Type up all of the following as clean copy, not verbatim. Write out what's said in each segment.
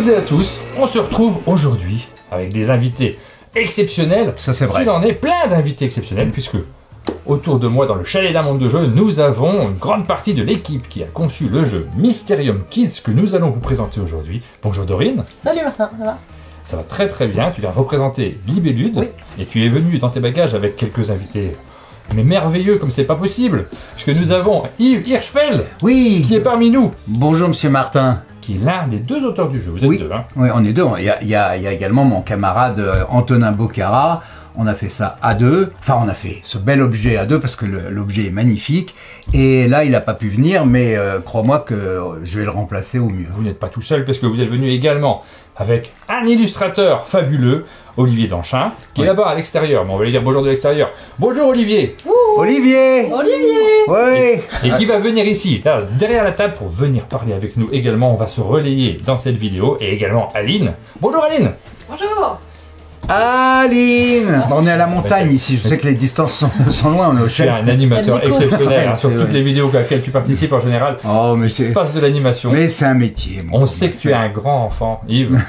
toutes et à tous, on se retrouve aujourd'hui avec des invités exceptionnels. Ça c'est vrai. S'il en est plein d'invités exceptionnels, puisque autour de moi dans le chalet d'un monde de jeu, nous avons une grande partie de l'équipe qui a conçu le jeu Mysterium Kids que nous allons vous présenter aujourd'hui. Bonjour Dorine. Salut Martin, ça va? Ça va très très bien, tu viens représenter Libellude, oui. Et tu es venu dans tes bagages avec quelques invités, mais merveilleux comme c'est pas possible, puisque nous avons Yves Hirschfeld, oui, qui est parmi nous. Bonjour Monsieur Martin. Qui est l'un des deux auteurs du jeu, vous êtes oui. deux, hein? Oui, on est deux, il y a également mon camarade Antonin Bocara. On a fait ça à deux, enfin on a fait ce bel objet à deux parce que l'objet est magnifique. Et là il n'a pas pu venir, mais crois-moi que je vais le remplacer au mieux. Vous n'êtes pas tout seul parce que vous êtes venu également avec un illustrateur fabuleux, Olivier Danchin, qui est là-bas à l'extérieur. Mais on va lui dire bonjour de l'extérieur. Bonjour Olivier. Olivier. Olivier. Oui. Et qui va venir ici, là, derrière la table, pour venir parler avec nous également. On va se relayer dans cette vidéo. Et également Aline. Bonjour Aline. Bonjour. Aline. On est à la montagne ici, je sais que les distances sont loin, on est au Tu es chalet. un animateur exceptionnel, hein, sur C'est toutes vrai. les vidéos auxquelles tu participes en général. Oh mais Tu c'est... passes de l'animation. Mais c'est un métier. On sait que tu es un grand enfant, Yves.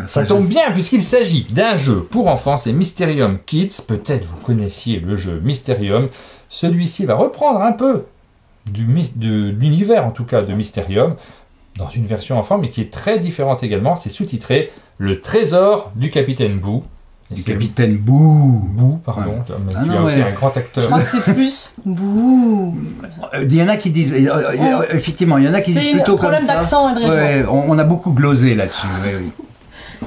Ça tombe bien puisqu'il s'agit d'un jeu pour enfants, c'est Mysterium Kids. Peut-être vous connaissiez le jeu Mysterium. Celui-ci va reprendre un peu de l'univers, en tout cas, de Mysterium, dans une version enfant, mais qui est très différente également. C'est sous-titré Le Trésor du Capitaine Boo. Du capitaine Boo. Boo, pardon. Ouais. Mais Ah tu non, as aussi ouais. un grand acteur. Je crois que c'est plus bouh. Il y en a qui disent, effectivement, il y en a qui disent C'est un plutôt comme ça. problème d'accent et de région. Ouais, on a beaucoup glosé là-dessus. Oui.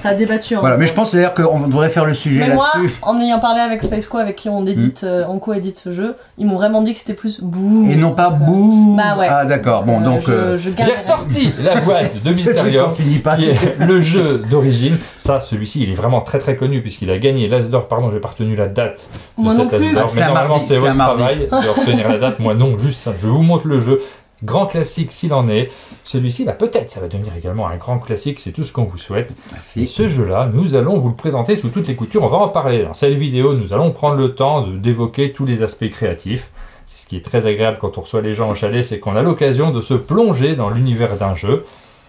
Ça a débattu. Voilà, mais je pense d'ailleurs qu'on devrait faire le sujet Mais moi, là-dessus. en ayant parlé avec Spaceco, avec qui on édite, on co-édite ce jeu, ils m'ont vraiment dit que c'était plus bouh. Et non pas Donc, Boo. Bah ouais. Ah d'accord, bon donc... je J'ai garde. ressorti la boîte de Mysterium, On finit pas. qui est le jeu d'origine. Ça, celui-ci, il est vraiment très très connu puisqu'il a gagné l'As d'or. Pardon, j'ai pas retenu la date de Moi non cet As plus. d'or, Ah, c'est mais un normalement mardi, c'est c'est votre un mardi. travail de retenir la date. Moi non, juste ça. Je vous montre le jeu. Grand classique s'il en est. Celui-ci, là, peut-être, ça va devenir également un grand classique. C'est tout ce qu'on vous souhaite. Et Merci. ce jeu-là, nous allons vous le présenter sous toutes les coutures. On va en parler. Dans cette vidéo, nous allons prendre le temps d'évoquer tous les aspects créatifs. Ce qui est très agréable quand on reçoit les gens au chalet, c'est qu'on a l'occasion de se plonger dans l'univers d'un jeu.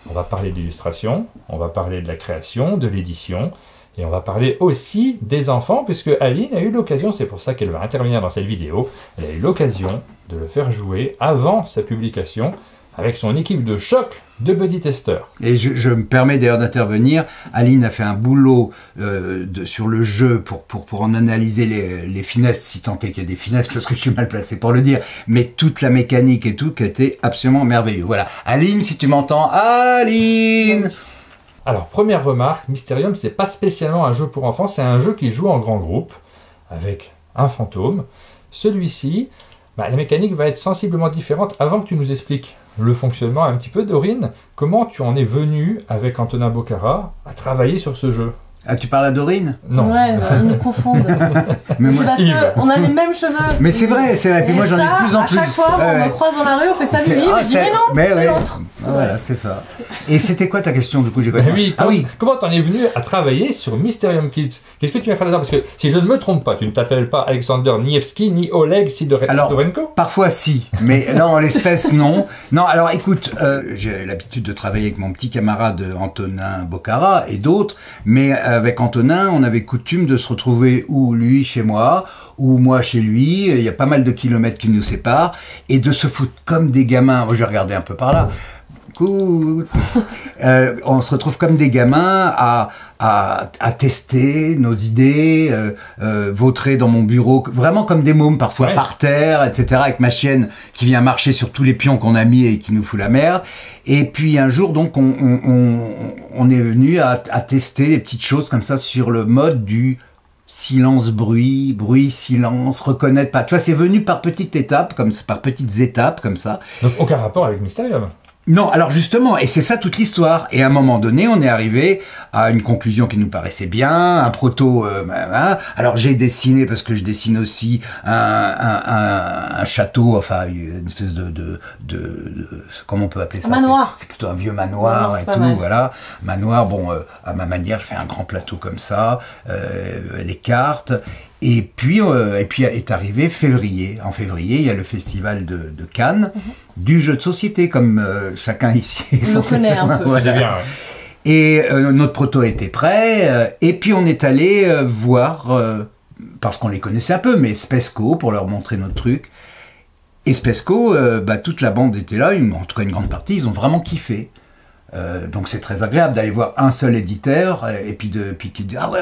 On va parler d'illustration, on va parler de la création, de l'édition, et on va parler aussi des enfants, puisque Aline a eu l'occasion, c'est pour ça qu'elle va intervenir dans cette vidéo, elle a eu l'occasion de le faire jouer avant sa publication avec son équipe de choc de buddy testeurs. Et je me permets d'ailleurs d'intervenir. Aline a fait un boulot sur le jeu pour en analyser les finesses, si tant est qu'il y a des finesses, parce que je suis mal placé pour le dire, mais toute la mécanique et tout qui a été absolument merveilleux. Voilà. Aline, si tu m'entends, Aline. Alors, première remarque, Mysterium, c'est pas spécialement un jeu pour enfants, c'est un jeu qui joue en grand groupe, avec un fantôme. Celui-ci, la mécanique va être sensiblement différente. Avant que tu nous expliques le fonctionnement un petit peu, Dorine, comment tu en es venu avec Antonin Bocara à travailler sur ce jeu? Ah, tu parles à Dorine? Non. Ouais, ils nous confondent. Mais C'est moi- parce Yves. qu'on a les mêmes cheveux. Mais c'est vrai, c'est vrai. Et puis Et moi j'en ai ça, de plus en plus. à chaque fois, Ouais, on ouais. me croise dans la rue, on fait salut C'est- Yves, ah, je dis mais non, mais c'est ouais. l'autre. Voilà, c'est ça. Et c'était quoi ta question du coup? J'ai pas Ben oui, Ah oui. comment t'en es venu à travailler sur Mysterium Kids? Qu'est-ce que tu vas faire là-dedans? Parce que si je ne me trompe pas, tu ne t'appelles pas Alexander Nievski ni Oleg Sidorenko? Parfois si, mais là en l'espèce non. Non, alors écoute, j'ai l'habitude de travailler avec mon petit camarade Antonin Bocara et d'autres, mais avec Antonin, on avait coutume de se retrouver ou lui chez moi, ou moi chez lui, il y a pas mal de kilomètres qui nous séparent, et de se foutre comme des gamins, moi je vais regarder un peu par là, on se retrouve comme des gamins à tester nos idées, vautrer dans mon bureau, vraiment comme des mômes, parfois Ouais. par terre, etc., avec ma chienne qui vient marcher sur tous les pions qu'on a mis et qui nous fout la merde. Et puis un jour, donc, on est venu à tester des petites choses comme ça sur le mode du silence-bruit, bruit-silence, reconnaître pas. Tu vois, c'est venu par petites étapes, par petites étapes, comme ça. Donc aucun rapport avec Mysterium. Non, alors justement, et c'est ça toute l'histoire. Et à un moment donné, on est arrivé à une conclusion qui nous paraissait bien, un proto. Alors j'ai dessiné, parce que je dessine aussi un château, enfin une espèce de comment on peut appeler ça? Un manoir. C'est plutôt un vieux manoir Manoir, et c'est pas tout, mal. voilà. Manoir, bon, à ma manière, je fais un grand plateau comme ça, les cartes. Et puis est arrivé février. En février, il y a le festival de Cannes, du jeu de société, comme chacun ici. On le connaît un peu. Voilà. C'est bien, ouais. Et notre proto était prêt, et puis on est allé voir, parce qu'on les connaissait un peu, mais Spesco, pour leur montrer notre truc. Et Spesco, toute la bande était là, en tout cas une grande partie, ils ont vraiment kiffé. Donc c'est très agréable d'aller voir un seul éditeur et puis qui dit ah ouais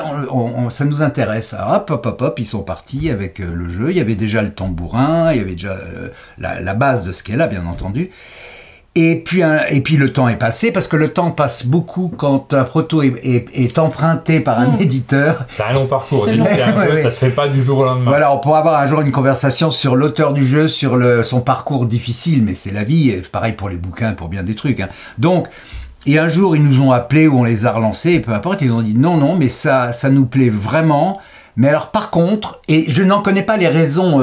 ça nous intéresse. Alors, hop, ils sont partis avec le jeu. Il y avait déjà le tambourin, il y avait déjà la base de ce qu'est là, bien entendu. Et puis le temps est passé, parce que le temps passe beaucoup quand un proto est emprunté par un éditeur. C'est un long parcours. Éditer un jeu, ça se fait pas du jour au lendemain. Voilà, on pourra avoir un jour une conversation sur l'auteur du jeu, sur son parcours difficile, mais c'est la vie. Et pareil pour les bouquins, pour bien des trucs. Hein. Donc, et un jour, ils nous ont appelés ou on les a relancés, et peu importe, ils ont dit non, mais ça nous plaît vraiment. Mais alors, par contre, et je n'en connais pas les raisons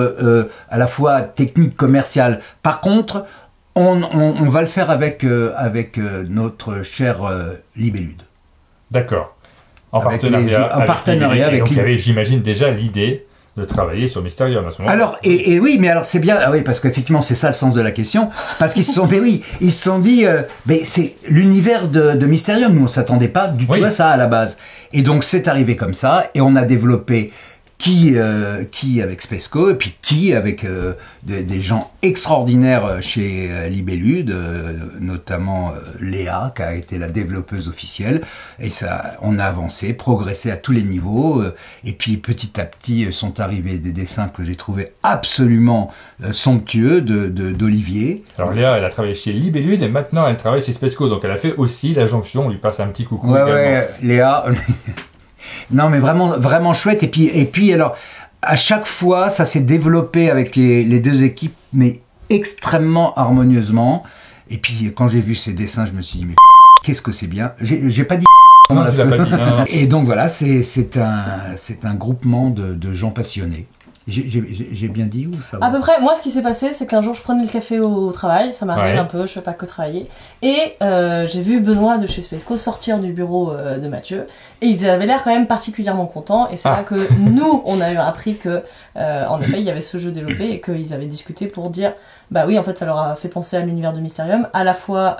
à la fois techniques, commerciales. Par contre, on va le faire avec notre cher Libellude. D'accord. En partenariat avec donc, il y avait, j'imagine, déjà l'idée de travailler sur Mysterium à ce moment-là. Alors, et oui, mais alors c'est bien, oui, parce qu'effectivement, c'est ça le sens de la question, parce qu'ils se sont, ils se sont dit, c'est l'univers de Mysterium, nous on s'attendait pas du tout à ça à la base. Et donc c'est arrivé comme ça, et on a développé qui avec Spesco, et puis qui avec des gens extraordinaires chez Libellude, notamment Léa, qui a été la développeuse officielle, et ça, on a avancé, progressé à tous les niveaux, et puis petit à petit sont arrivés des dessins que j'ai trouvés absolument somptueux d'Olivier. Alors Léa, elle a travaillé chez Libellude, et maintenant elle travaille chez Spesco, donc elle a fait aussi la jonction, on lui passe un petit coucou. Ouais, Léa... Non, mais vraiment, vraiment chouette. Et puis, alors, à chaque fois, ça s'est développé avec les deux équipes, mais extrêmement harmonieusement. Et puis, quand j'ai vu ces dessins, je me suis dit, mais qu'est-ce que c'est bien. J'ai pas dit. Non, tu l'as pas dit. Non. Et donc voilà, c'est un groupement de gens passionnés. J'ai bien dit ou ça va? À peu près, moi ce qui s'est passé, c'est qu'un jour je prenais le café au travail, ça m'arrive un peu, je fais pas que travailler, et j'ai vu Benoît de chez Spesco sortir du bureau de Mathieu, et ils avaient l'air quand même particulièrement contents, et c'est là que nous, on a appris que, en effet, il y avait ce jeu développé, et qu'ils avaient discuté pour dire, bah oui, en fait, ça leur a fait penser à l'univers de Mysterium, à la fois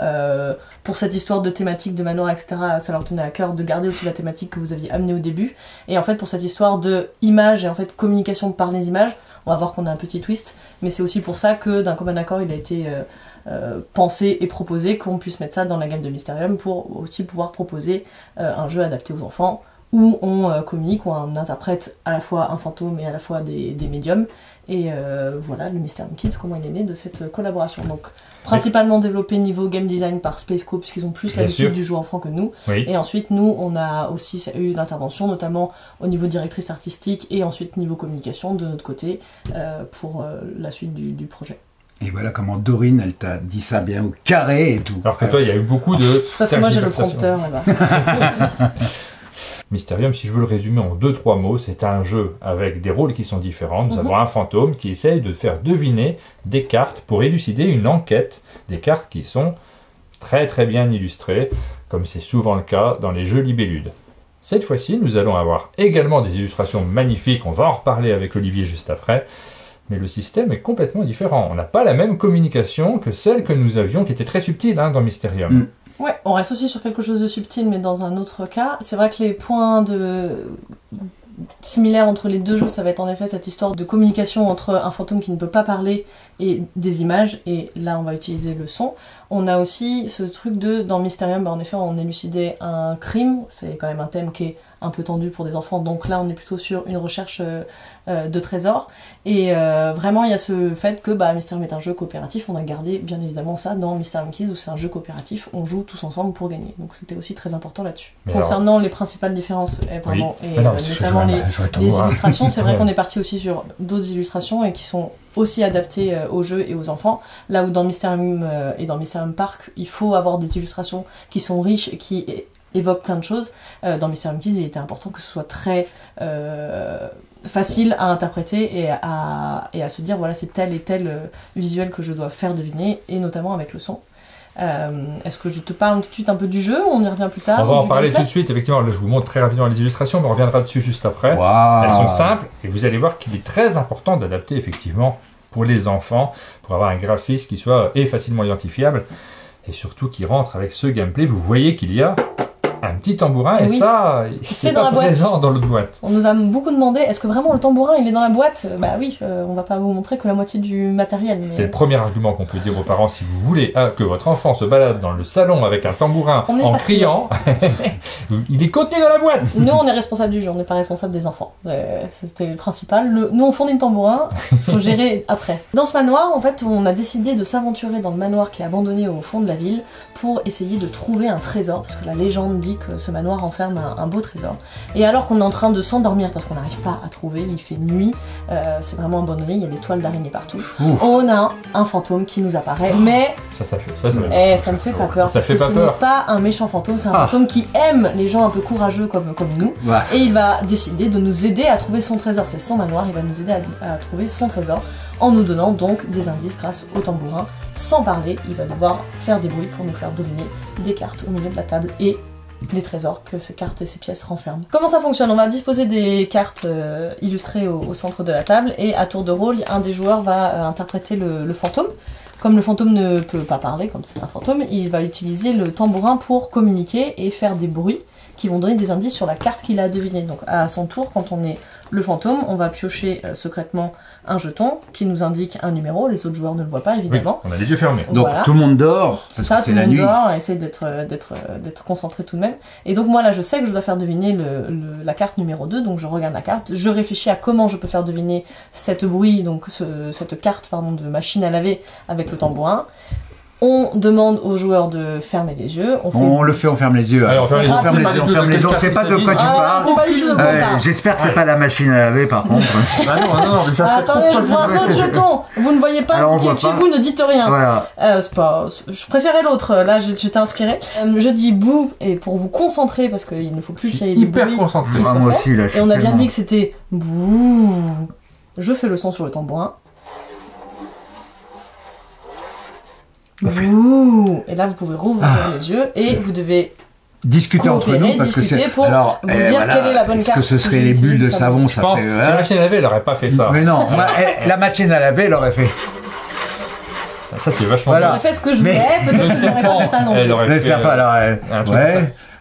pour cette histoire de thématique de manoir, etc., ça leur tenait à cœur de garder aussi la thématique que vous aviez amenée au début, et en fait, pour cette histoire de images et en fait communication par les images, on va voir qu'on a un petit twist, mais c'est aussi pour ça que d'un commun accord, il a été pensé et proposé qu'on puisse mettre ça dans la gamme de Mysterium pour aussi pouvoir proposer un jeu adapté aux enfants, où on communique, où on interprète à la fois un fantôme et à la fois des médiums. Et voilà, le Mysterium Kids, comment il est né de cette collaboration. Donc, principalement développé niveau game design par Spesco, puisqu'ils ont plus l'habitude du jeu enfant que nous. Oui. Et ensuite, nous, on a aussi eu une intervention, notamment au niveau directrice artistique et ensuite niveau communication de notre côté, pour la suite du projet. Et voilà comment Dorine, elle t'a dit ça bien au carré et tout. Alors que toi, il y a eu beaucoup de... C'est parce que moi, j'ai le prompteur, là-bas. Mysterium, si je veux le résumer en 2-3 mots, c'est un jeu avec des rôles qui sont différents. Nous avons un fantôme qui essaye de faire deviner des cartes pour élucider une enquête. Des cartes qui sont très très bien illustrées, comme c'est souvent le cas dans les jeux Libellude. Cette fois-ci, nous allons avoir également des illustrations magnifiques. On va en reparler avec Olivier juste après. Mais le système est complètement différent. On n'a pas la même communication que celle que nous avions, qui était très subtile dans Mysterium. Ouais, on reste aussi sur quelque chose de subtil, mais dans un autre cas. C'est vrai que les points similaires entre les deux jeux, ça va être en effet cette histoire de communication entre un fantôme qui ne peut pas parler et des images, et là on va utiliser le son. On a aussi ce truc dans Mysterium, en effet on élucidait un crime, c'est quand même un thème qui est un peu tendu pour des enfants, donc là on est plutôt sur une recherche de trésors, et vraiment il y a ce fait que Mysterium est un jeu coopératif, on a gardé bien évidemment ça dans Mysterium Kids, où c'est un jeu coopératif, on joue tous ensemble pour gagner, donc c'était aussi très important là-dessus. Concernant les principales différences, notamment les illustrations, c'est vrai qu'on est parti aussi sur d'autres illustrations, et qui sont aussi adaptées aux jeux et aux enfants, là où dans Mysterium et dans Mysterium Park, il faut avoir des illustrations qui sont riches et qui évoquent plein de choses. Dans Mysterium Kids, il était important que ce soit très facile à interpréter et à se dire, voilà, c'est tel et tel visuel que je dois faire deviner, et notamment avec le son. Est-ce que je te parle tout de suite un peu du jeu? On y revient plus tard. On va en parler tout de suite, effectivement. Là, je vous montre très rapidement les illustrations, mais on reviendra dessus juste après. Wow. Elles sont simples, et vous allez voir qu'il est très important d'adapter effectivement pour les enfants, pour avoir un graphisme qui soit facilement identifiable, et surtout qui rentre avec ce gameplay. Vous voyez qu'il y a un petit tambourin, et oui. ça, c'est dans pas la boîte. présent dans l'autre boîte. On nous a beaucoup demandé, est-ce que vraiment le tambourin il est dans la boîte? Bah oui, on va pas vous montrer que la moitié du matériel. Mais... C'est le premier argument qu'on peut dire aux parents si vous voulez que votre enfant se balade dans le salon avec un tambourin en criant, il est contenu dans la boîte. Nous on est responsable du jeu, on n'est pas responsable des enfants. C'était le principal. Nous on fournit le tambourin, il faut gérer après. Dans ce manoir, en fait, on a décidé de s'aventurer dans le manoir qui est abandonné au fond de la ville pour essayer de trouver un trésor, parce que la légende dit que ce manoir enferme un beau trésor. Et alors qu'on est en train de s'endormir parce qu'on n'arrive pas à trouver, il fait nuit, c'est vraiment abandonné, il y a des toiles d'araignée partout. On a un fantôme qui nous apparaît, mais ça ne fait pas peur, parce que ce n'est pas un méchant fantôme, c'est un fantôme qui aime les gens un peu courageux comme nous, et il va décider de nous aider à trouver son trésor. C'est son manoir, il va nous aider à trouver son trésor en nous donnant donc des indices grâce au tambourin. Sans parler, il va devoir faire des bruits pour nous faire deviner des cartes au milieu de la table et les trésors que ces cartes et ces pièces renferment. Comment ça fonctionne? On va disposer des cartes illustrées au centre de la table, et à tour de rôle, un des joueurs va interpréter le fantôme. Comme le fantôme ne peut pas parler, comme c'est un fantôme, il va utiliser le tambourin pour communiquer et faire des bruits qui vont donner des indices sur la carte qu'il a devinée. Donc à son tour, quand on est le fantôme, on va piocher secrètement un jeton qui nous indique un numéro. Les autres joueurs ne le voient pas, évidemment. Oui, on a les yeux fermés. Donc tout le monde dort. C'est ça, tout le monde dort, essaie d'être concentré tout de même. Et donc moi là, je sais que je dois faire deviner la carte numéro 2, donc je regarde la carte, je réfléchis à comment je peux faire deviner cette carte de machine à laver avec le tambourin. On demande aux joueurs de fermer les yeux. On ferme les yeux. Allez, on ferme les yeux. On sait pas de quoi tu parles. C'est pas du tout de quoi on parle. J'espère que c'est pas la machine à laver par contre. non, mais ça serait attendez, je vois un autre jeton. Vous ne voyez pas, vous qui êtes chez vous, ne dites rien. Voilà. Je préférais l'autre, là j'étais inspirée. Je dis bouh, et pour vous concentrer, parce qu'il ne faut plus qu'il y ait des bruits concentré. Moi aussi, là, et on a bien dit que c'était bouh. Je fais le son sur le tambourin. Ouh. Et là, vous pouvez rouvrir les yeux et vous devez discuter entre nous parce que c'est pour vous dire quelle est la bonne carte. Est-ce que ce serait les bulles de savon? Je pense que la machine à laver, elle aurait pas fait ça. Mais non, la machine à laver, elle aurait fait. Ça, c'est vachement bien. J'aurais fait ce que je voulais, peut-être que j'aurais pas fait ça non plus. Le serpent,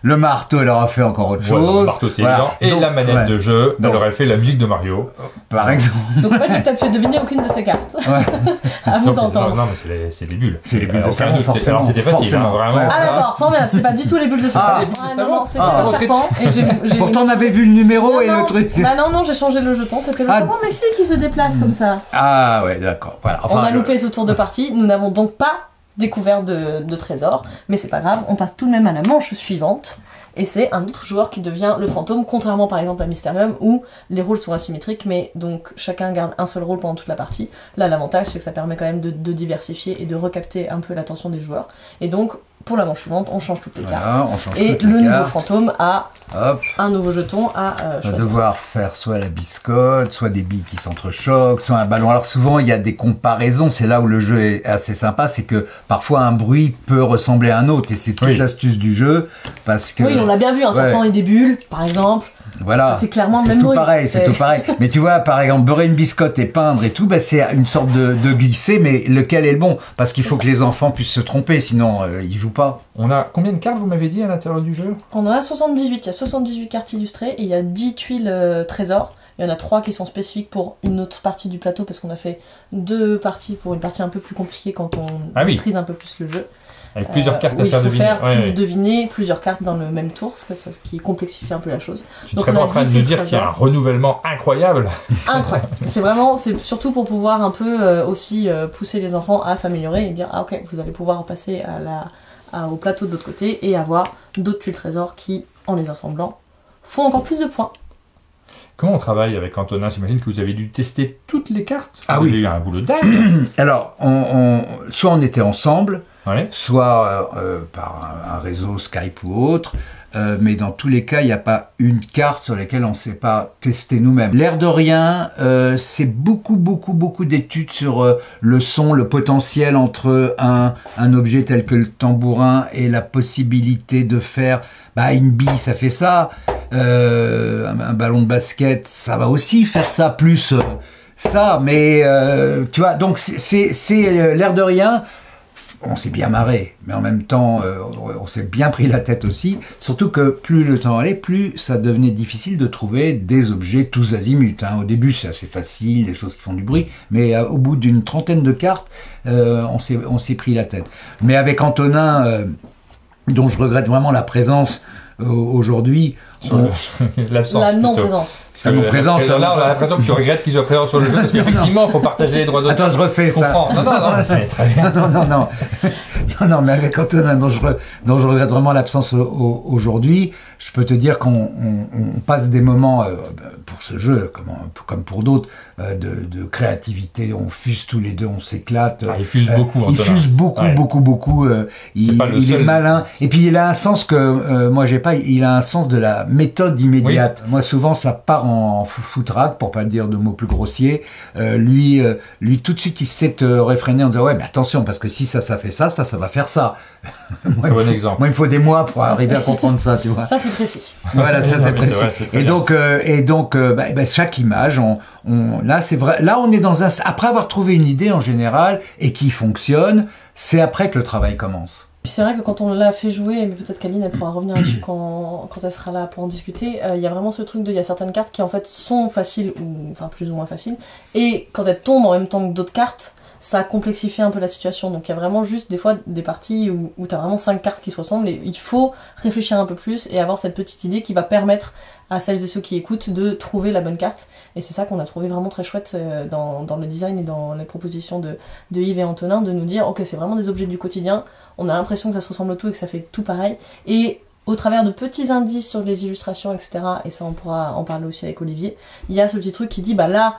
le marteau, elle aurait fait encore autre chose. Le marteau, c'est évident. Et la manette de jeu, elle aurait fait la musique de Mario. Par exemple. Donc en fait, j'ai peut-être fait deviner aucune de ces cartes. À vous entendre. Non, mais c'est des bulles. C'est les bulles de savon, forcément. Alors c'était facile, vraiment. Ah d'accord, formidable. C'est pas du tout les bulles de savon. Non, c'était le serpent. Pourtant, on avait vu le numéro et le truc. Bah non, j'ai changé le jeton. C'était le serpent, mais qui se déplace comme ça. Ah ouais, d'accord. On a loupé ce tour de partie. Nous n'avons donc pas découvert de trésor, mais c'est pas grave, on passe tout de même à la manche suivante, et c'est un autre joueur qui devient le fantôme, contrairement par exemple à Mysterium, où les rôles sont asymétriques, mais donc chacun garde un seul rôle pendant toute la partie. Là, l'avantage, c'est que ça permet quand même de diversifier et de recapter un peu l'attention des joueurs, et donc pour la manche suivante, on change toutes les cartes, et le nouveau fantôme a un nouveau jeton à choisir. On va devoir faire soit la biscotte, soit des billes qui s'entrechoquent, soit un ballon. Alors souvent, il y a des comparaisons, c'est là où le jeu est assez sympa, c'est que parfois un bruit peut ressembler à un autre, et c'est toute l'astuce du jeu, parce que... Oui, on l'a bien vu, un serpent et des bulles, par exemple. Voilà, ça fait clairement le même bruit. C'est tout pareil. Mais tu vois, par exemple, beurrer une biscotte et peindre et tout, c'est une sorte de glisser, mais lequel est le bon? Parce qu'il faut que les enfants puissent se tromper, sinon ils jouent pas. On a combien de cartes, vous m'avez dit, à l'intérieur du jeu? On en a 78. Il y a 78 cartes illustrées et il y a 10 tuiles trésors. Il y en a 3 qui sont spécifiques pour une autre partie du plateau, parce qu'on a fait 2 parties pour une partie un peu plus compliquée quand on maîtrise un peu plus le jeu. Avec plusieurs cartes à faire deviner. Il faut faire deviner plusieurs cartes dans le même tour, ce qui complexifie un peu la chose. Tu serais en train de nous dire qu'il y a un renouvellement incroyable. Incroyable. C'est surtout pour pouvoir un peu aussi pousser les enfants à s'améliorer et dire ah ok, vous allez pouvoir passer au plateau de l'autre côté et avoir d'autres tuiles trésors qui, en les assemblant, font encore plus de points. Comment on travaille avec Antonin? J'imagine que vous avez dû tester toutes les cartes. Ah vous avez eu un boulot dingue. Alors, soit on était ensemble, soit par un réseau Skype ou autre, mais dans tous les cas, il n'y a pas une carte sur laquelle on ne sait pas tester nous-mêmes. L'air de rien, c'est beaucoup d'études sur le son, le potentiel entre un objet tel que le tambourin et la possibilité de faire une bille, ça fait ça, un ballon de basket, ça va aussi faire ça, plus ça, mais tu vois, donc c'est l'air de rien. on s'est bien marré, mais en même temps, on s'est bien pris la tête aussi. Surtout que plus le temps allait, plus ça devenait difficile de trouver des objets tous azimuts. Hein. Au début, c'est assez facile, des choses qui font du bruit, mais au bout d'une trentaine de cartes, on s'est pris la tête. Mais avec Antonin, dont je regrette vraiment la présence aujourd'hui, l'absence. La non-présence. Là, on a l'impression que tu regrettes qu'il soit présent sur le jeu, parce qu'effectivement, il faut partager les droits d'auteur. Attends, je refais ça. Comprends. Non, c'est très bien. Non, mais avec Antonin, dont je regrette vraiment l'absence aujourd'hui, je peux te dire qu'on passe des moments, pour ce jeu, comme pour d'autres, de créativité. On fuse tous les deux, on s'éclate. Il fuse beaucoup, Antonin. Il fuse beaucoup. Il est malin. Et puis, il a un sens que moi, j'ai pas. Il a un sens de la méthode immédiate. Oui. Moi, souvent, ça part en foutraque, pour pas le dire de mots plus grossiers. Lui, tout de suite, il sait te réfréner en disant, ouais, mais attention, parce que si ça fait ça va faire ça. Moi, bon exemple. Moi, il me faut des mois pour arriver à comprendre ça, tu vois. Ça, c'est précis. Voilà, ça, c'est précis. Vrai, et donc, chaque image, là, c'est vrai. Là, on est après avoir trouvé une idée en général et qui fonctionne, c'est après que le travail commence. Puis c'est vrai que quand on l'a fait jouer, mais peut-être qu'Aline elle pourra revenir là-dessus quand elle sera là pour en discuter, il y a vraiment ce truc il y a certaines cartes qui en fait sont faciles, ou enfin plus ou moins faciles, et quand elles tombent en même temps que d'autres cartes, ça complexifie un peu la situation. Donc il y a vraiment juste des fois des parties où t'as vraiment 5 cartes qui se ressemblent, et il faut réfléchir un peu plus et avoir cette petite idée qui va permettre à celles et ceux qui écoutent de trouver la bonne carte. Et c'est ça qu'on a trouvé vraiment très chouette dans le design et dans les propositions de Yves et Antonin, de nous dire ok, c'est vraiment des objets du quotidien, on a l'impression que ça se ressemble tout et que ça fait tout pareil, et au travers de petits indices sur les illustrations, etc., et ça on pourra en parler aussi avec Olivier, il y a ce petit truc qui dit bah là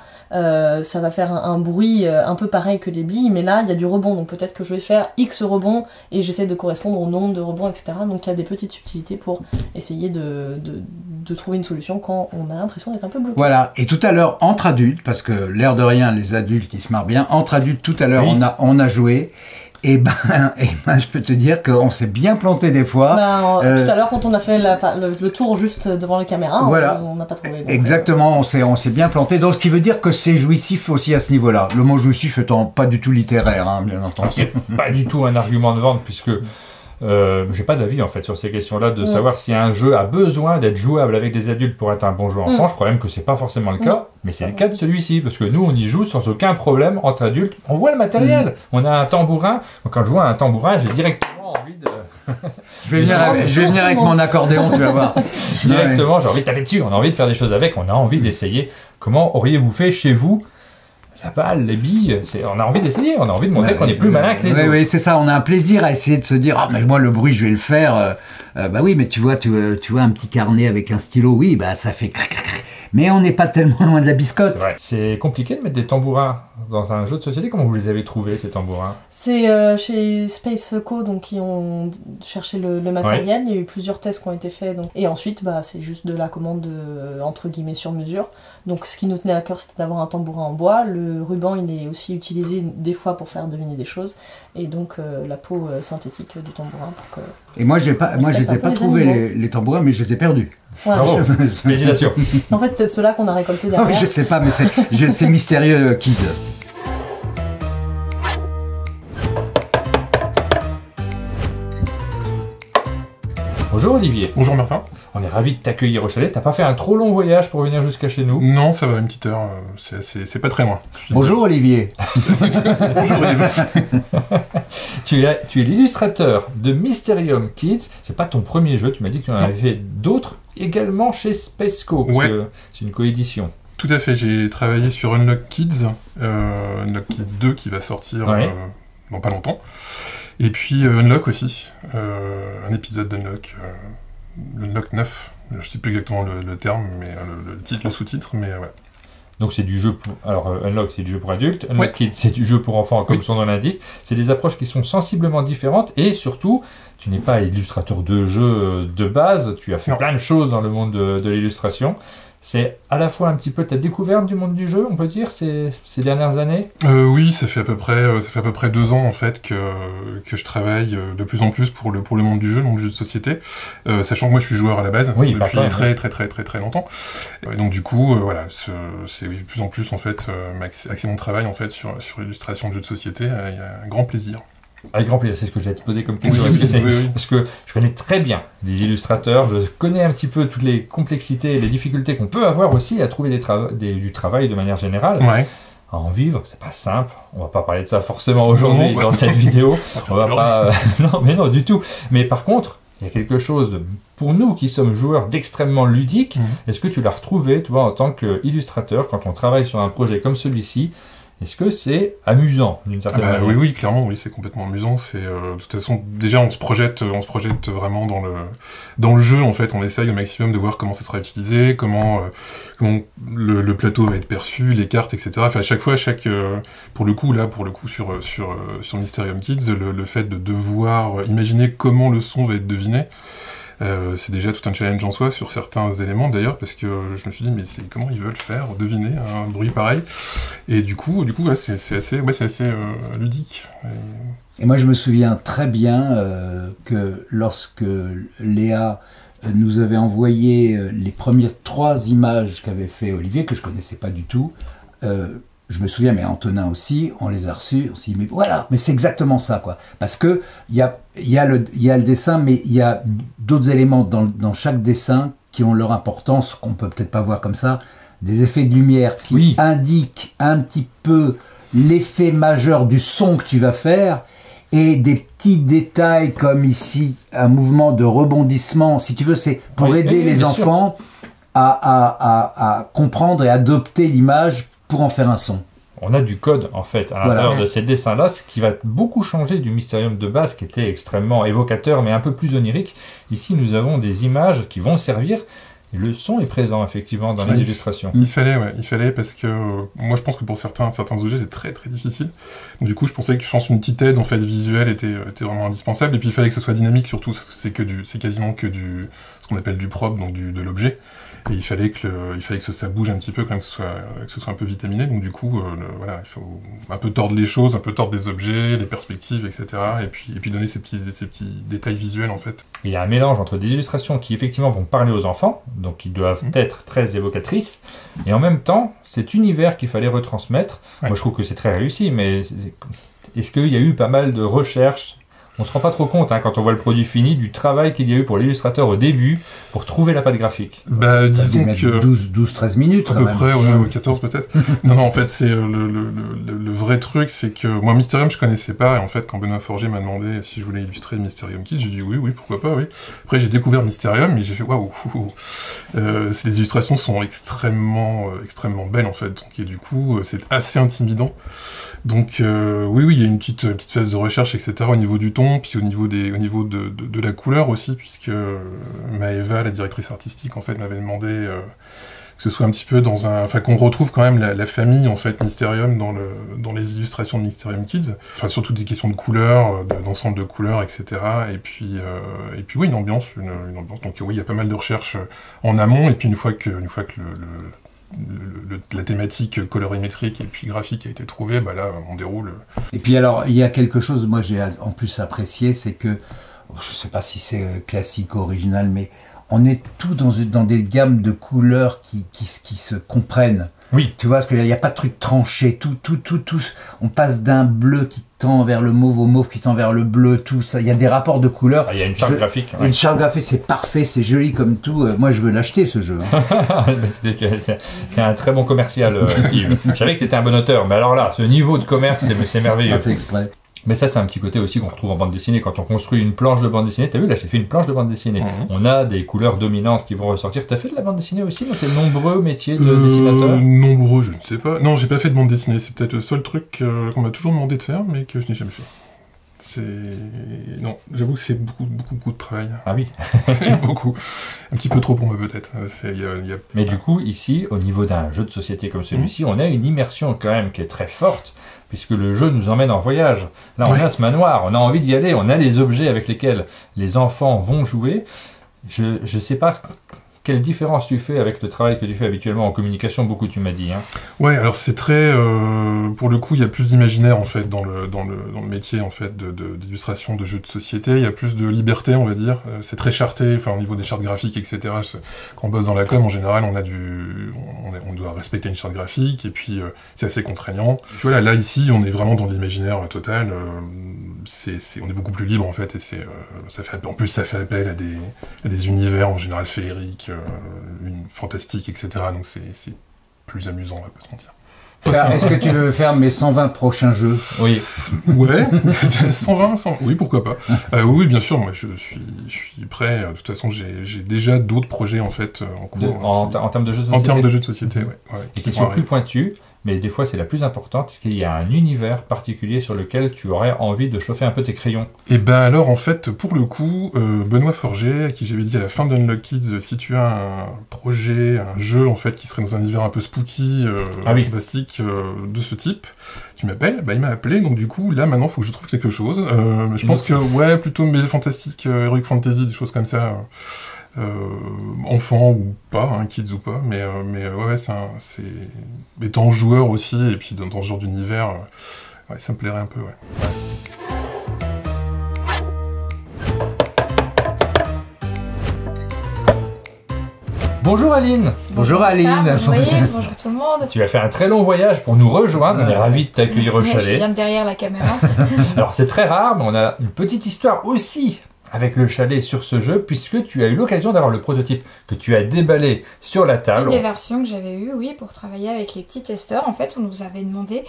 ça va faire un bruit un peu pareil que les billes, mais là il y a du rebond, donc peut-être que je vais faire X rebond et j'essaie de correspondre au nombre de rebonds, etc. Donc il y a des petites subtilités pour essayer de trouver une solution quand on a l'impression d'être un peu bloqué. Voilà, et tout à l'heure entre adultes, parce que l'air de rien, les adultes ils se marrent bien, entre adultes tout à l'heure on a joué. Et ben, je peux te dire qu'on s'est bien planté des fois. Tout à l'heure, quand on a fait le tour juste devant les caméras, voilà. On n'a pas trouvé. Donc, exactement, on s'est bien planté. Donc, ce qui veut dire que c'est jouissif aussi à ce niveau-là. Le mot jouissif étant pas du tout littéraire, hein, bien entendu. C'est pas du tout un argument de vente, puisque j'ai pas d'avis en fait sur ces questions-là, de savoir si un jeu a besoin d'être jouable avec des adultes pour être un bon jeu enfant. Je crois même que c'est pas forcément le cas, mais c'est le cas de celui-ci, parce que nous on y joue sans aucun problème entre adultes. On voit le matériel, on a un tambourin. Donc, quand je joue à un tambourin, j'ai directement envie de. Je vais venir avec mon accordéon, tu vas voir. Directement, j'ai envie de taper dessus. On a envie de faire des choses avec. On a envie d'essayer. Comment auriez-vous fait chez vous? La balle, les billes, on a envie d'essayer, on a envie de montrer qu'on est plus malin que les autres. Oui, c'est ça, on a un plaisir à essayer de se dire, ah, mais moi le bruit je vais le faire. Bah oui, mais tu vois un petit carnet avec un stylo, oui, bah ça fait mais on n'est pas tellement loin de la biscotte. C'est compliqué de mettre des tambourins dans un jeu de société. Comment vous les avez trouvés, ces tambourins? C'est chez Space Co, donc qui ont cherché le matériel. Il y a eu plusieurs tests qui ont été faits. Donc. Et ensuite, c'est juste de la commande entre guillemets sur mesure. Donc ce qui nous tenait à cœur, c'était d'avoir un tambourin en bois. Le ruban, il est aussi utilisé des fois pour faire deviner des choses. Et donc la peau synthétique du tambourin. Pour que et moi, je les ai pas trouvés, les tambourins, mais je les ai perdus. Ouais. Bravo, félicitations. En fait, c'est ceux-là qu'on a récoltés derrière. Je sais pas, mais c'est mystérieux, Kid. Bonjour Olivier. Bonjour Martin. On est ravis de t'accueillir au chalet. T'as pas fait un trop long voyage pour venir jusqu'à chez nous? Non, ça va, une petite heure, c'est pas très loin. Bonjour Olivier. Bonjour Olivier. Tu es l'illustrateur de Mysterium Kids. C'est pas ton premier jeu, tu m'as dit que tu en avais fait d'autres également chez Space Co, parce que c'est une coédition. Tout à fait, j'ai travaillé sur Unlock Kids, Unlock Kids 2 qui va sortir dans pas longtemps. Et puis Unlock aussi, un épisode d'Unlock, le Unlock 9, je sais plus exactement le terme, mais le sous-titre, mais ouais. Donc c'est du jeu pour... Alors Unlock c'est du jeu pour adultes, Unlock Kids c'est du jeu pour enfants comme son nom l'indique. C'est des approches qui sont sensiblement différentes et surtout, tu n'es pas illustrateur de jeu de base, tu as fait plein de choses dans le monde de l'illustration. C'est à la fois un petit peu ta découverte du monde du jeu, on peut dire, ces dernières années? Oui, ça fait à peu près 2 ans en fait que je travaille de plus en plus pour le monde du jeu, le monde du jeu de société, sachant que moi je suis joueur à la base depuis très longtemps. Et donc du coup, voilà, c'est de plus en plus en fait axer mon travail en fait sur l'illustration de jeux de société, il y a un grand plaisir. Avec grand plaisir, c'est ce que j'allais te poser comme question. Parce que je connais très bien les illustrateurs, je connais un petit peu toutes les complexités et les difficultés qu'on peut avoir aussi à trouver du travail de manière générale. Ouais. À en vivre, c'est pas simple. On va pas parler de ça forcément aujourd'hui dans cette vidéo. On va pas. Non, mais non, du tout. Mais par contre, il y a quelque chose pour nous qui sommes joueurs d'extrêmement ludique. Est-ce que tu l'as retrouvé, toi, en tant qu'illustrateur, quand on travaille sur un projet comme celui-ci? Est-ce que c'est amusant d'une certaine manière? Oui, clairement, oui, c'est complètement amusant. C'est de toute façon, déjà, on se projette vraiment dans le jeu. En fait, on essaye au maximum de voir comment ça sera utilisé, comment le plateau va être perçu, les cartes, etc. Enfin, à chaque fois, pour le coup sur Mysterium Kids, le fait de devoir imaginer comment le son va être deviné. C'est déjà tout un challenge en soi sur certains éléments d'ailleurs, parce que je me suis dit mais comment ils veulent faire deviner un bruit pareil, et du coup ouais, c'est assez ludique. Et moi je me souviens très bien que lorsque Léa nous avait envoyé les premières 3 images qu'avait fait Olivier, que je connaissais pas du tout, je me souviens, mais Antonin aussi, on les a reçus, on s'est dit, mais voilà, mais c'est exactement ça, quoi. Parce que il y a le dessin, mais il y a d'autres éléments dans chaque dessin qui ont leur importance, qu'on peut peut-être pas voir comme ça, des effets de lumière qui indiquent un petit peu l'effet majeur du son que tu vas faire, et des petits détails comme ici, un mouvement de rebondissement, si tu veux, c'est pour aider les enfants à comprendre et adopter l'image pour en faire un son. On a du code en fait à l'intérieur de ces dessins-là, ce qui va beaucoup changer du Mysterium de base qui était extrêmement évocateur mais un peu plus onirique. Ici nous avons des images qui vont servir et le son est présent effectivement dans les illustrations. Il fallait parce que moi je pense que pour certains objets c'est très très difficile. Donc, du coup je pense une petite aide en fait visuelle était vraiment indispensable, et puis il fallait que ce soit dynamique surtout, c'est quasiment que ce qu'on appelle du propre, donc de l'objet. Et il fallait que ça bouge un petit peu, quand même, que ce soit un peu vitaminé. Donc du coup, voilà, il faut un peu tordre les choses, un peu tordre les objets, les perspectives, etc. Et puis donner ces petits détails visuels, en fait. Il y a un mélange entre des illustrations qui, effectivement, vont parler aux enfants, donc qui doivent être très évocatrices, et en même temps, cet univers qu'il fallait retransmettre, moi je trouve que c'est très réussi, mais est-ce qu'il y a eu pas mal de recherches? On se rend pas trop compte quand on voit le produit fini du travail qu'il y a eu pour l'illustrateur au début pour trouver la patte graphique. Disons que 12-13 minutes à peu près, ou 14 peut-être. non, en fait, c'est le vrai truc, c'est que moi Mysterium je connaissais pas, et en fait quand Benoît Forger m'a demandé si je voulais illustrer Mysterium Kids, j'ai dit oui, pourquoi pas, oui. Après j'ai découvert Mysterium et j'ai fait waouh. Les illustrations sont extrêmement belles en fait, donc, et du coup c'est assez intimidant. Donc oui, il y a une petite phase de recherche, etc. au niveau du ton, puis au niveau de la couleur aussi, puisque Maëva, la directrice artistique, en fait, m'avait demandé que ce soit un petit peu qu'on retrouve quand même la famille, en fait, Mysterium dans les illustrations de Mysterium Kids. Enfin, surtout des questions de couleurs, d'ensemble de couleurs, etc. Et puis oui, une ambiance. Donc oui, il y a pas mal de recherches en amont, et puis une fois que la thématique colorimétrique et puis graphique a été trouvée, là on déroule. Et puis alors il y a quelque chose, moi j'ai en plus apprécié, c'est que, je sais pas si c'est classique ou original, mais on est tout dans des gammes de couleurs qui se comprennent. Oui. Tu vois, parce qu'il n'y a pas de truc tranché, tout. On passe d'un bleu qui tend vers le mauve au mauve qui tend vers le bleu, tout ça. Il y a des rapports de couleurs. Il y a une charte graphique. Une charte graphique, c'est parfait, c'est joli comme tout. Moi, je veux l'acheter, ce jeu. C'est un très bon commercial, Yves. Je savais que tu étais un bon auteur, mais alors là, ce niveau de commerce, c'est merveilleux. Pas fait exprès. Mais ça, c'est un petit côté aussi qu'on retrouve en bande dessinée. Quand on construit une planche de bande dessinée, t'as vu, là, j'ai fait une planche de bande dessinée. On a des couleurs dominantes qui vont ressortir. T'as fait de la bande dessinée aussi? Donc, c'est de nombreux métiers de dessinateur? Nombreux, je ne sais pas. Non, j'ai pas fait de bande dessinée. C'est peut-être le seul truc qu'on m'a toujours demandé de faire, mais que je n'ai jamais fait. Non, j'avoue que c'est beaucoup de travail. Ah oui. C'est beaucoup. Un petit peu trop pour moi, peut-être. Mais du coup, ici, au niveau d'un jeu de société comme celui-ci, on a une immersion quand même qui est très forte, puisque le jeu nous emmène en voyage. Là, on a ce manoir, on a envie d'y aller, on a les objets avec lesquels les enfants vont jouer. Je sais pas quelle différence tu fais avec le travail que tu fais habituellement en communication, beaucoup tu m'as dit. Ouais, alors c'est très... pour le coup, il y a plus d'imaginaire en fait dans le métier en fait d'illustration de jeux de société. Il y a plus de liberté, on va dire. C'est très charté, au niveau des chartes graphiques, etc. Quand on bosse dans la com, en général, on doit respecter une charte graphique, et puis c'est assez contraignant. Tu vois, là ici, on est vraiment dans l'imaginaire total. on est beaucoup plus libre en fait, et en plus ça fait appel à des univers en général féeriques, fantastiques, etc. Donc c'est plus amusant, on va pas se mentir. Est-ce que tu veux faire mes 120 prochains jeux? Oui. Ouais, 120, oui, pourquoi pas. Oui, bien sûr, moi je suis prêt. De toute façon, j'ai déjà d'autres projets en fait en cours. En termes de jeux de société. En termes de jeux de société, ouais. Des questions plus pointues, mais des fois c'est la plus importante. Est-ce qu'il y a un univers particulier sur lequel tu aurais envie de chauffer un peu tes crayons? Et ben alors en fait, pour le coup, Benoît Forger, à qui j'avais dit à la fin d'Unlock Kids, si tu as un projet, un jeu en fait qui serait dans un univers un peu spooky, fantastique de ce type, tu m'appelles. Bah il m'a appelé, donc du coup là maintenant il faut que je trouve quelque chose. Je pense que plutôt mais fantastique, heroic fantasy, des choses comme ça. Enfants ou pas, kids ou pas, mais ouais, c'est étant joueur aussi, et puis dans ce genre d'univers, ça me plairait un peu, ouais. Bonjour Aline. Bonjour Aline. Bonjour tout le monde. Tu as fait un très long voyage pour nous rejoindre, on est ravis de t'accueillir au chalet. Je viens de derrière la caméra. Alors c'est très rare, mais on a une petite histoire aussi avec le chalet sur ce jeu, puisque tu as eu l'occasion d'avoir le prototype que tu as déballé sur la table. Une des versions que j'avais eues, oui, pour travailler avec les petits testeurs. En fait, on nous avait demandé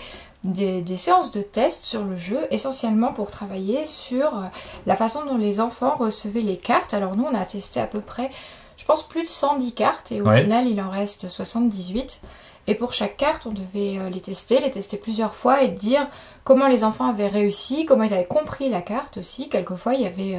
des séances de tests sur le jeu, essentiellement pour travailler sur la façon dont les enfants recevaient les cartes. Alors nous, on a testé à peu près, je pense, plus de 110 cartes, et au final, il en reste 78. Et pour chaque carte, on devait les tester plusieurs fois et dire comment les enfants avaient réussi, comment ils avaient compris la carte aussi. Quelquefois, il y avait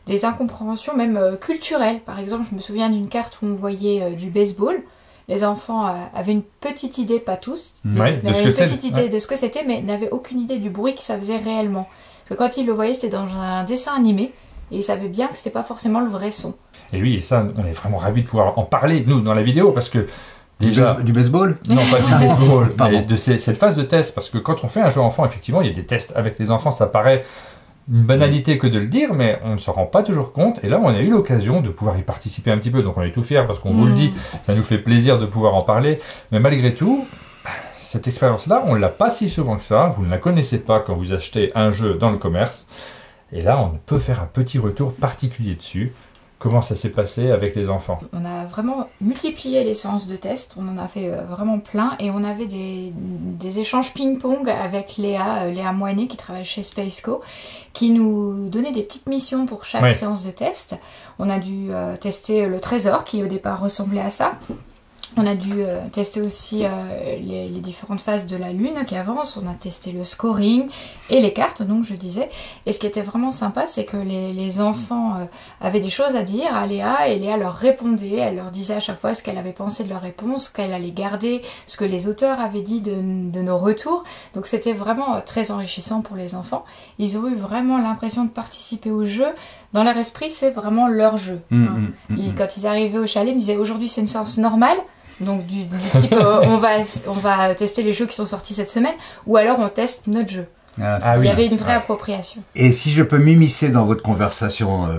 des incompréhensions même culturelles. Par exemple, je me souviens d'une carte où on voyait du baseball. Les enfants avaient une petite idée, pas tous, de ce que c'était, mais n'avaient aucune idée du bruit que ça faisait réellement. Parce que quand ils le voyaient, c'était dans un dessin animé, et ils savaient bien que c'était pas forcément le vrai son. Et oui, et ça, on est vraiment ravis de pouvoir en parler, nous, dans la vidéo, parce que déjà... Du baseball? Non, pas du baseball, mais de cette phase de test, parce que quand on fait un jeu enfant, effectivement, il y a des tests avec les enfants, ça paraît une banalité que de le dire, mais on ne s'en rend pas toujours compte, et là, on a eu l'occasion de pouvoir y participer un petit peu, donc on est tout fiers, parce qu'on vous le dit, ça nous fait plaisir de pouvoir en parler, mais malgré tout, cette expérience-là, on ne l'a pas si souvent que ça, vous ne la connaissez pas quand vous achetez un jeu dans le commerce, et là, on peut faire un petit retour particulier dessus. Comment ça s'est passé avec les enfants? On a vraiment multiplié les séances de tests, on en a fait vraiment plein, et on avait des échanges ping-pong avec Léa Moinet qui travaille chez Spaceco, qui nous donnait des petites missions pour chaque séance de test. On a dû tester le trésor qui au départ ressemblait à ça. On a dû tester aussi les différentes phases de la lune qui avancent, on a testé le scoring et les cartes, donc je disais. Et ce qui était vraiment sympa, c'est que les enfants avaient des choses à dire à Léa, et Léa leur répondait, elle leur disait à chaque fois ce qu'elle avait pensé de leur réponse, ce qu'elle allait garder, ce que les auteurs avaient dit de nos retours. Donc c'était vraiment très enrichissant pour les enfants. Ils ont eu vraiment l'impression de participer au jeu. Dans leur esprit, c'est vraiment leur jeu. Quand ils arrivaient au chalet, ils me disaient aujourd'hui c'est une séance normale. Donc du type on va tester les jeux qui sont sortis cette semaine, ou alors on teste notre jeu. Il y avait une vraie appropriation. Et si je peux m'immiscer dans votre conversation...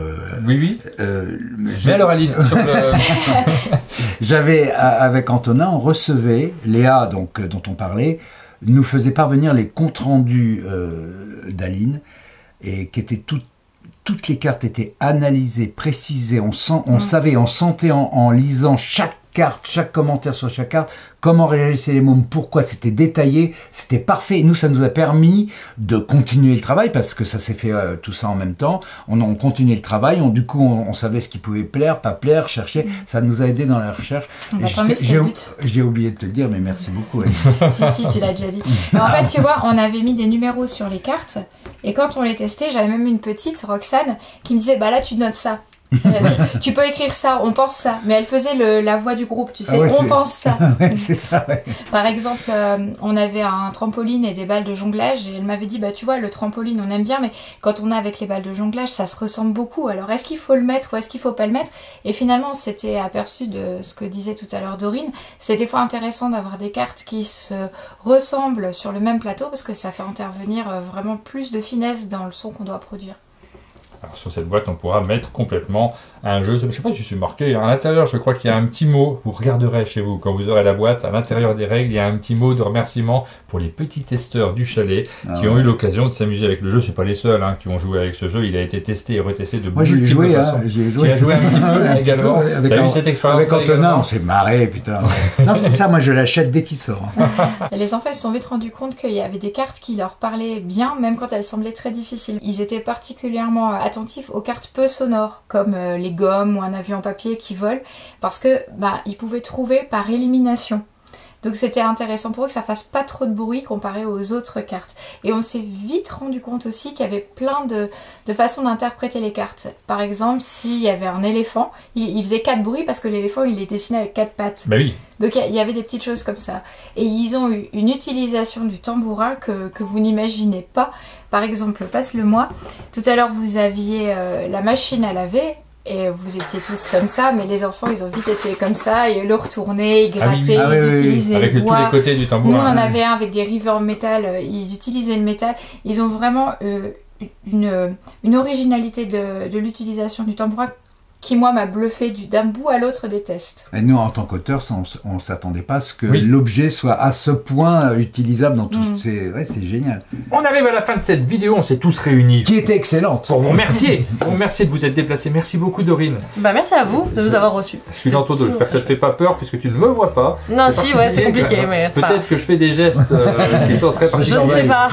Mais alors Aline, sur le... J'avais, avec Antonin, on recevait, Léa, donc, dont on parlait, nous faisait parvenir les comptes rendus d'Aline, et qui étaient toutes les cartes étaient analysées, précisées, on savait, on sentait en lisant chaque carte, chaque commentaire sur chaque carte, comment réagissaient les mômes, pourquoi, c'était détaillé, c'était parfait. Et nous, ça nous a permis de continuer le travail, parce que ça s'est fait tout ça en même temps. On continuait le travail, du coup, on savait ce qui pouvait plaire, pas plaire, chercher. Ça nous a aidé dans la recherche. J'ai oublié de te le dire, mais merci beaucoup. si, tu l'as déjà dit. Mais en fait, tu vois, on avait mis des numéros sur les cartes, et quand on les testait, j'avais même une petite, Roxane, qui me disait, bah là, tu notes ça. Tu peux écrire ça, on pense ça, mais elle faisait la voix du groupe, tu sais, on pense ça. C'est ça, Par exemple, on avait un trampoline et des balles de jonglage, et elle m'avait dit, bah tu vois, le trampoline on aime bien, mais quand on a avec les balles de jonglage, ça se ressemble beaucoup, alors est-ce qu'il faut le mettre ou est-ce qu'il faut pas le mettre? Et finalement, on s'était aperçu de ce que disait tout à l'heure Dorine, c'est des fois intéressant d'avoir des cartes qui se ressemblent sur le même plateau, parce que ça fait intervenir vraiment plus de finesse dans le son qu'on doit produire. Alors sur cette boîte, on pourra mettre complètement un jeu. Je ne sais pas si c'est marqué. À l'intérieur, je crois qu'il y a un petit mot. Vous regarderez chez vous quand vous aurez la boîte. À l'intérieur des règles, il y a un petit mot de remerciement pour les petits testeurs du chalet qui ont eu l'occasion de s'amuser avec le jeu. C'est pas les seuls qui ont joué avec ce jeu. Il a été testé et retesté de Moi, j'y ai joué. Tu as joué un petit peu également. T'as eu cette expérience avec Antonin, on s'est marré, putain. Non, c'est pour ça, moi, je l'achète dès qu'il sort. Les enfants se sont vite rendus compte qu'il y avait des cartes qui leur parlaient bien, même quand elles semblaient très difficiles. Ils étaient particulièrement attentifs aux cartes peu sonores, comme les gommes ou un avion en papier qui vole, parce que ils pouvaient trouver par élimination. Donc c'était intéressant pour eux que ça fasse pas trop de bruit comparé aux autres cartes. Et on s'est vite rendu compte aussi qu'il y avait plein de façons d'interpréter les cartes. Par exemple, s'il y avait un éléphant, il faisait 4 bruits parce que l'éléphant il est dessiné avec 4 pattes. Bah oui. Donc il y avait des petites choses comme ça. Et ils ont eu une utilisation du tambourin que vous n'imaginez pas. Par exemple, passe-le-moi. Tout à l'heure vous aviez la machine à laver. Et vous étiez tous comme ça, mais les enfants, ils ont vite été comme ça, et le retourner, ils grattaient, ils utilisaient avec le bois. Avec tous les côtés du tambourin. Nous, on en avait un avec des rivets en métal, ils utilisaient le métal. Ils ont vraiment une originalité de l'utilisation du tambourin qui, moi, m'a bluffé d'un bout à l'autre des tests. Et nous, en tant qu'auteurs, on ne s'attendait pas à ce que l'objet soit à ce point utilisable dans toutes ces... Ouais, c'est génial. On arrive à la fin de cette vidéo, on s'est tous réunis. Qui était excellente. Pour vous remercier. Vous remercier de vous être déplacés. Merci beaucoup, Dorine. Merci à vous de nous avoir reçus. Je suis dans ton dos, j'espère que ça te fait pas peur puisque tu ne me vois pas. Non, si, ouais, c'est compliqué, mais c'est pas grave. Peut-être que je fais des gestes qui sont très particuliers. Je ne sais pas.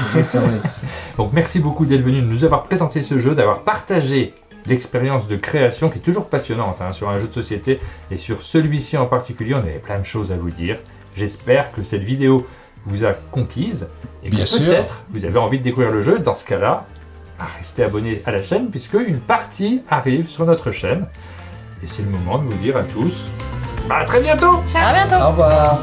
Donc merci beaucoup d'être venu nous avoir présenté ce jeu, d'avoir partagé l'expérience de création qui est toujours passionnante sur un jeu de société, et sur celui-ci en particulier, on avait plein de choses à vous dire. J'espère que cette vidéo vous a conquise et que peut-être vous avez envie de découvrir le jeu. Dans ce cas-là, restez abonnés à la chaîne puisque une partie arrive sur notre chaîne. Et c'est le moment de vous dire à tous à très bientôt. À bientôt. Au revoir.